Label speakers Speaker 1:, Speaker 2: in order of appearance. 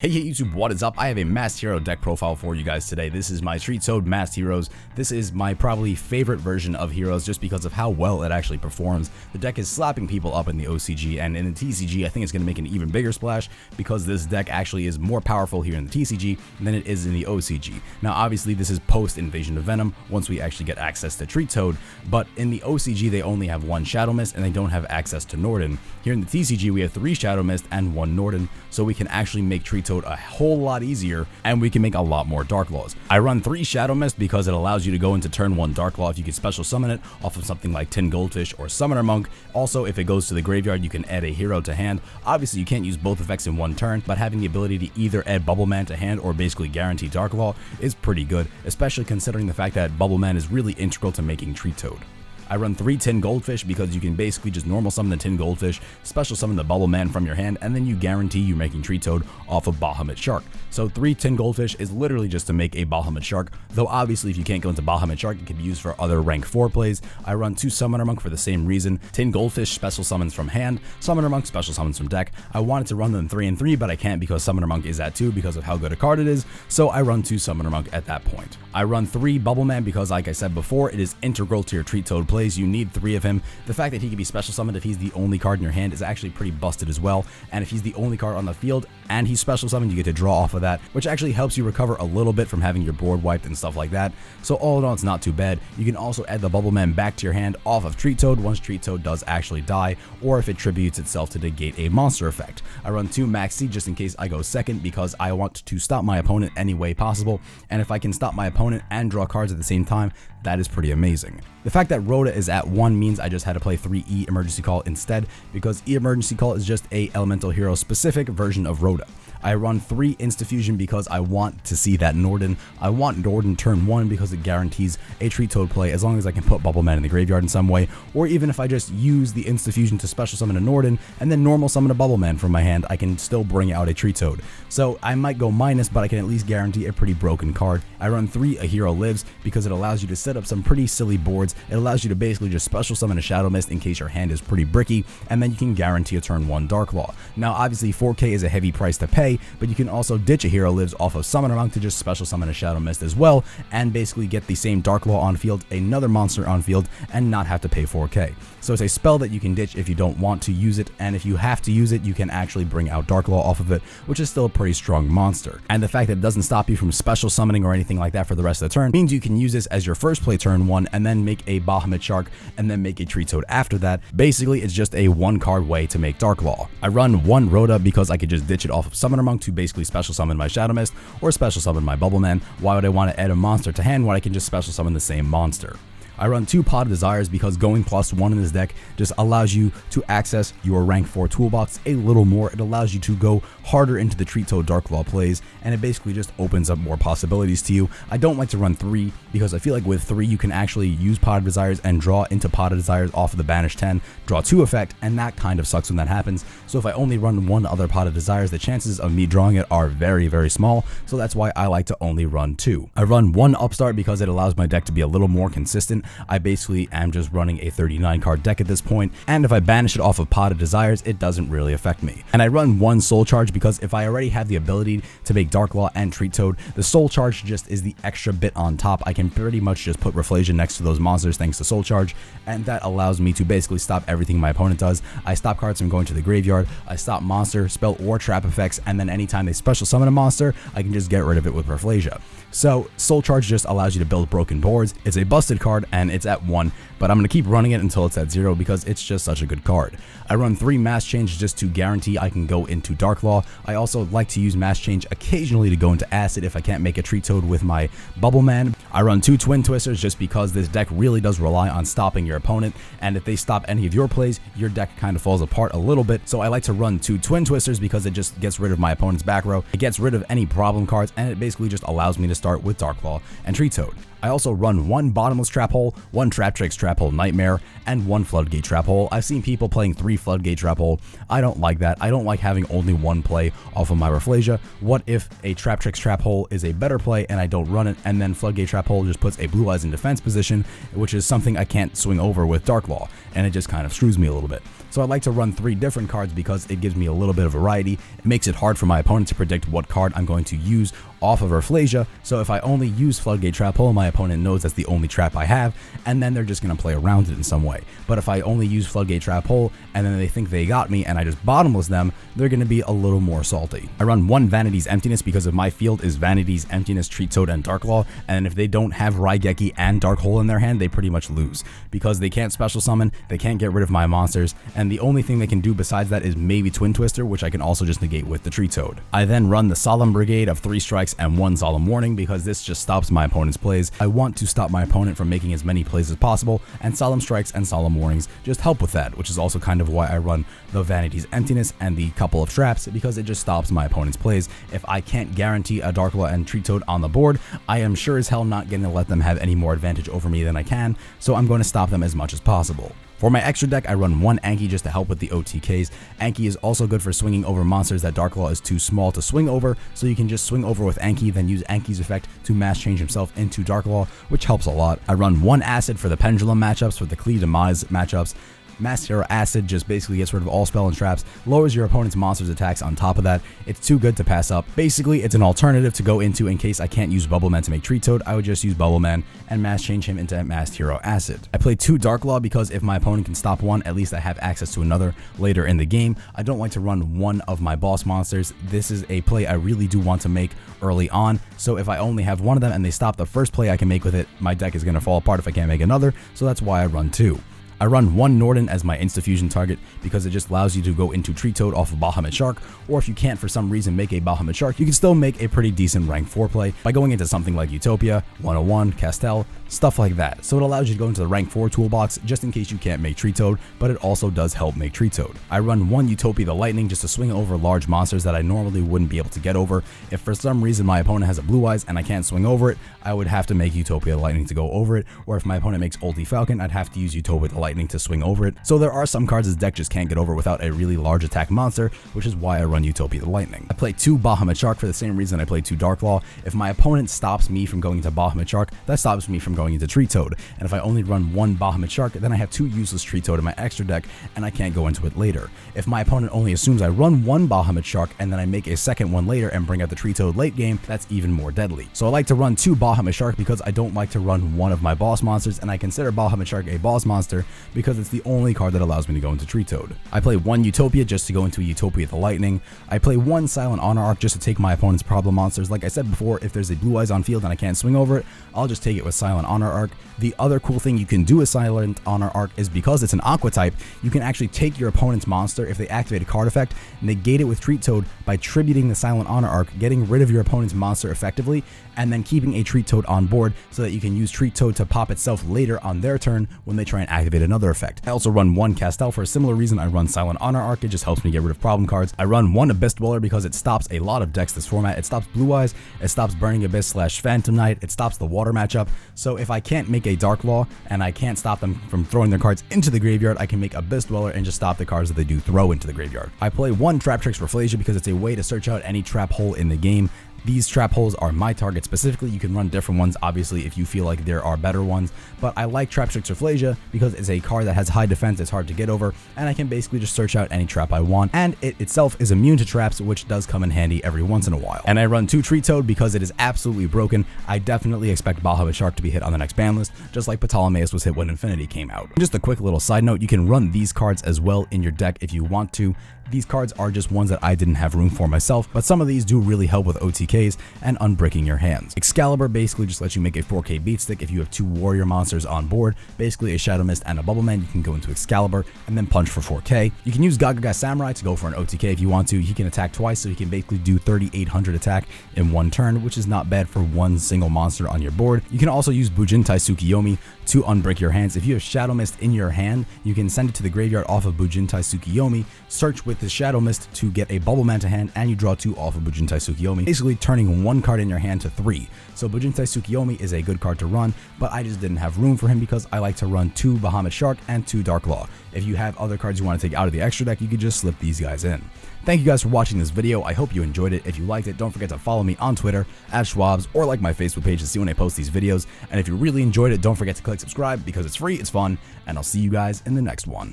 Speaker 1: Hey YouTube, what is up? I have a Masked Hero deck profile for you guys today. This is my Treatoad Masked Heroes. This is my probably favorite version of Heroes just because of how well it actually performs. The deck is slapping people up in the OCG, and in the TCG I think it's going to make an even bigger splash because this deck actually is more powerful here in the TCG than it is in the OCG. Now obviously this is post Invasion of Venom once we actually get access to Treatoad, but in the OCG they only have one Shadow Mist and they don't have access to Norden. Here in the TCG we have 3 Shadow Mist and 1 Norden, so we can actually make Treatoad a whole lot easier and we can make a lot more Dark Laws. I run 3 Shadow Mist because it allows you to go into turn 1 Dark Law if you can special summon it off of something like Tin Goldfish or Summoner Monk. Also, if it goes to the graveyard, you can add a hero to hand. Obviously, you can't use both effects in one turn, but having the ability to either add Bubble Man to hand or basically guarantee Dark Law is pretty good, especially considering the fact that Bubble Man is really integral to making Treatoad. I run 3 Tin Goldfish because you can basically just normal summon the Tin Goldfish, special summon the Bubble Man from your hand, and then you guarantee you're making Treatoad off of Bahamut Shark. So 3 Tin Goldfish is literally just to make a Bahamut Shark, though obviously if you can't go into Bahamut Shark, it can be used for other rank 4 plays. I run 2 Summoner Monk for the same reason. Tin Goldfish special summons from hand, Summoner Monk special summons from deck. I wanted to run them 3 and 3, but I can't because Summoner Monk is at 2 because of how good a card it is, so I run 2 Summoner Monk at that point. I run 3 Bubble Man because, like I said before, it is integral to your Treatoad plays. You need 3 of him. The fact that he can be special summoned if he's the only card in your hand is actually pretty busted as well, and if he's the only card on the field and he's special summoned, you get to draw off of that, which actually helps you recover a little bit from having your board wiped and stuff like that. So all in all, it's not too bad. You can also add the Bubble Man back to your hand off of Treatoad once Treatoad does actually die, or if it tributes itself to negate a monster effect. I run 2 Max C just in case I go second because I want to stop my opponent any way possible, and if I can stop my opponent and draw cards at the same time, that is pretty amazing. The fact that Rhoda is at 1 means I just had to play 3 E Emergency Call instead, because E Emergency Call is just a elemental hero specific version of Rhoda. I run 3 Insta-Fusion because I want to see that Norden. I want Norden turn 1 because it guarantees a Treatoad play as long as I can put Bubble Man in the graveyard in some way, or even if I just use the Insta-Fusion to special summon a Norden and then normal summon a Bubble Man from my hand, I can still bring out a Treatoad. So I might go minus, but I can at least guarantee a pretty broken card. I run 3 A Hero Lives because it allows you to set up some pretty silly boards. It allows you to basically just special summon a Shadow Mist in case your hand is pretty bricky, and then you can guarantee a turn 1 Dark Law. Now obviously 4K is a heavy price to pay, but you can also ditch a Hero Lives off of Summoner Monk to just special summon a Shadow Mist as well, and basically get the same Dark Law on field, another monster on field, and not have to pay 4K. So it's a spell that you can ditch if you don't want to use it, and if you have to use it, you can actually bring out Dark Law off of it, which is still a pretty strong monster. And the fact that it doesn't stop you from special summoning or anything like that for the rest of the turn means you can use this as your first play turn 1 and then make a Bahamut Shark and then make a Treatoad after that. Basically, it's just a 1 card way to make Dark Law. I run 1 Rhoda because I could just ditch it off of Summoner Monk to basically special summon my Shadow Mist or special summon my Bubble Man. Why would I want to add a monster to hand when I can just special summon the same monster? I run 2 Pot of Desires because going +1 in this deck just allows you to access your rank 4 toolbox a little more. It allows you to go harder into the Treatoad Dark Law plays, and it basically just opens up more possibilities to you. I don't like to run 3 because I feel like with 3 you can actually use Pot of Desires and draw into Pot of Desires off of the Banish 10, draw 2 effect, and that kind of sucks when that happens. So if I only run 1 other Pot of Desires, the chances of me drawing it are very, very small, so that's why I like to only run 2. I run 1 Upstart because it allows my deck to be a little more consistent. I basically am just running a 39 card deck at this point, and if I banish it off of Pot of Desires, it doesn't really affect me. And I run 1 Soul Charge because if I already have the ability to make Dark Law and Treatoad, the Soul Charge just is the extra bit on top. I can pretty much just put Reflasion next to those monsters thanks to Soul Charge, and that allows me to basically stop everything my opponent does. I stop cards from going to the graveyard, I stop monster, spell, or trap effects, and then anytime they special summon a monster, I can just get rid of it with Reflasia. So Soul Charge just allows you to build broken boards. It's a busted card and it's at 1, but I'm going to keep running it until it's at 0 because it's just such a good card. I run 3 Mass Change just to guarantee I can go into Dark Law. I also like to use Mass Change occasionally to go into Acid if I can't make a Treatoad with my Bubble Man. I run 2 Twin Twisters just because this deck really does rely on stopping your opponent, and if they stop any of your plays, your deck kind of falls apart a little bit. So I like to run 2 Twin Twisters because it just gets rid of my opponent's back row, it gets rid of any problem cards, and it basically just allows me to start with Dark Law and Treatoad. I also run 1 Bottomless Trap Hole Hole, 1 Traptrix Trap Hole Nightmare, and 1 Floodgate Trap Hole. I've seen people playing 3 Floodgate Trap Hole. I don't like that. I don't like having only 1 play off of my Rafflesia. What if a Traptrix Trap Hole is a better play and I don't run it, and then Floodgate Trap Hole just puts a Blue Eyes in defense position, which is something I can't swing over with Dark Law, and it just kind of screws me a little bit. So I like to run 3 different cards because it gives me a little bit of variety. It makes it hard for my opponent to predict what card I'm going to use off of Rafflesia. So if I only use Floodgate Trap Hole, my opponent knows that's the only trap I have, and then they're just going to play around it in some way. But if I only use Floodgate Trap Hole and then they think they got me and I just bottomless them, they're going to be a little more salty. I run 1 Vanity's Emptiness because if my field is Vanity's Emptiness, Treatoad, and Dark Law, and if they don't have Raigeki and Dark Hole in their hand, they pretty much lose because they can't special summon, they can't get rid of my monsters, and the only thing they can do besides that is maybe Twin Twister, which I can also just negate with the Treatoad. I then run the Solemn Brigade of 3 strikes and 1 Solemn Warning because this just stops my opponent's plays. I want to stop my opponent from making as many plays as possible, and Solemn Strikes and Solemn Warnings just help with that, which is also kind of why I run the Vanity's Emptiness and the couple of traps, because it just stops my opponent's plays. If I can't guarantee a Dark Law and Treatoad on the board, I am sure as hell not going to let them have any more advantage over me than I can, so I'm going to stop them as much as possible. For my extra deck, I run 1 Anki just to help with the OTKs. Anki is also good for swinging over monsters that Dark Law is too small to swing over, so you can just swing over with Anki, then use Anki's effect to mass change himself into Dark Law, which helps a lot. I run 1 Acid for the Pendulum matchups, for the Klee Demise matchups. Masked Hero Acid just basically gets rid of all spell and traps, lowers your opponent's monster's attacks on top of that. It's too good to pass up. Basically, it's an alternative to go into in case I can't use Bubble Man to make Treatoad. I would just use Bubble Man and mass change him into Masked Hero Acid. I play 2 Dark Law because if my opponent can stop one, at least I have access to another later in the game. I don't like to run one of my boss monsters. This is a play I really do want to make early on, so if I only have one of them and they stop the first play I can make with it, my deck is going to fall apart if I can't make another, so that's why I run 2. I run 1 Norden as my insta-fusion target because it just allows you to go into Treatoad off of Bahamut Shark, or if you can't for some reason make a Bahamut Shark, you can still make a pretty decent rank 4 play by going into something like Utopia, 101, Castel, stuff like that. So it allows you to go into the rank 4 toolbox just in case you can't make Treatoad, but it also does help make Treatoad. I run 1 Utopia the Lightning just to swing over large monsters that I normally wouldn't be able to get over. If for some reason my opponent has a Blue Eyes and I can't swing over it, I would have to make Utopia the Lightning to go over it, or if my opponent makes Ulti Falcon, I'd have to use Utopia the Lightning to swing over it. So there are some cards this deck just can't get over without a really large attack monster, which is why I run Utopia the Lightning. I play 2 Bahamut Shark for the same reason I play 2 Dark Law. If my opponent stops me from going into Bahamut Shark, that stops me from going into Treatoad. And if I only run 1 Bahamut Shark, then I have 2 useless Treatoad in my extra deck, and I can't go into it later. If my opponent only assumes I run 1 Bahamut Shark and then I make a second one later and bring out the Treatoad late game, that's even more deadly. So I like to run 2 Bahamut Shark because I don't like to run one of my boss monsters, and I consider Bahamut Shark a boss monster because it's the only card that allows me to go into Treatoad. I play 1 Utopia just to go into Utopia the Lightning. I play 1 Silent Honor Arc just to take my opponent's problem monsters. Like I said before, if there's a Blue Eyes on field and I can't swing over it, I'll just take it with Silent Honor Arc. The other cool thing you can do with Silent Honor Arc is because it's an Aqua type, you can actually take your opponent's monster if they activate a card effect, negate it with Treatoad by tributing the Silent Honor Arc, getting rid of your opponent's monster effectively, and then keeping a Treatoad on board so that you can use Treatoad to pop itself later on their turn when they try and activate another effect. I also run 1 Castel for a similar reason. I run Silent Honor Arc, it just helps me get rid of problem cards. I run 1 Abyss Dweller because it stops a lot of decks this format. It stops Blue Eyes, it stops Burning Abyss / Phantom Knight, it stops the water matchup. So if I can't make a Dark Law and I can't stop them from throwing their cards into the graveyard, I can make Abyss Dweller and just stop the cards that they do throw into the graveyard. I play 1 Traptrix Rafflesia because it's a way to search out any trap hole in the game. These trap holes are my target specifically. You can run different ones, obviously, if you feel like there are better ones, but I like Traptrix Rafflesia because it's a card that has high defense, it's hard to get over, and I can basically just search out any trap I want, and it itself is immune to traps, which does come in handy every once in a while. And I run 2 Treatoad because it is absolutely broken. I definitely expect Bahamut Shark to be hit on the next ban list, just like Ptolemaeus was hit when Infinity came out. And just a quick little side note, you can run these cards as well in your deck if you want to. These cards are just ones that I didn't have room for myself, but some of these do really help with OTKs and unbricking your hands. Excalibur basically just lets you make a 4K beat stick if you have 2 warrior monsters on board, basically a Shadow Mist and a Bubble Man. You can go into Excalibur and then punch for 4K. You can use Gagaga Samurai to go for an OTK if you want to. He can attack twice, so he can basically do 3,800 attack in 1 turn, which is not bad for 1 single monster on your board. You can also use Bujintai Tsukiyomi to unbrick your hands. If you have Shadow Mist in your hand, you can send it to the graveyard off of Bujintai Tsukiyomi, search with with this Shadow Mist to get a Bubble Man to hand, and you draw 2 off of Bujintai Tsukiyomi, basically turning 1 card in your hand to 3. So Bujintai Tsukiyomi is a good card to run, but I just didn't have room for him because I like to run 2 Bahamut Shark and 2 Dark Law. If you have other cards you want to take out of the extra deck, you could just slip these guys in. Thank you guys for watching this video. I hope you enjoyed it. If you liked it, don't forget to follow me on Twitter @Schwabs or like my Facebook page to see when I post these videos. And if you really enjoyed it, don't forget to click subscribe because it's free, it's fun, and I'll see you guys in the next one.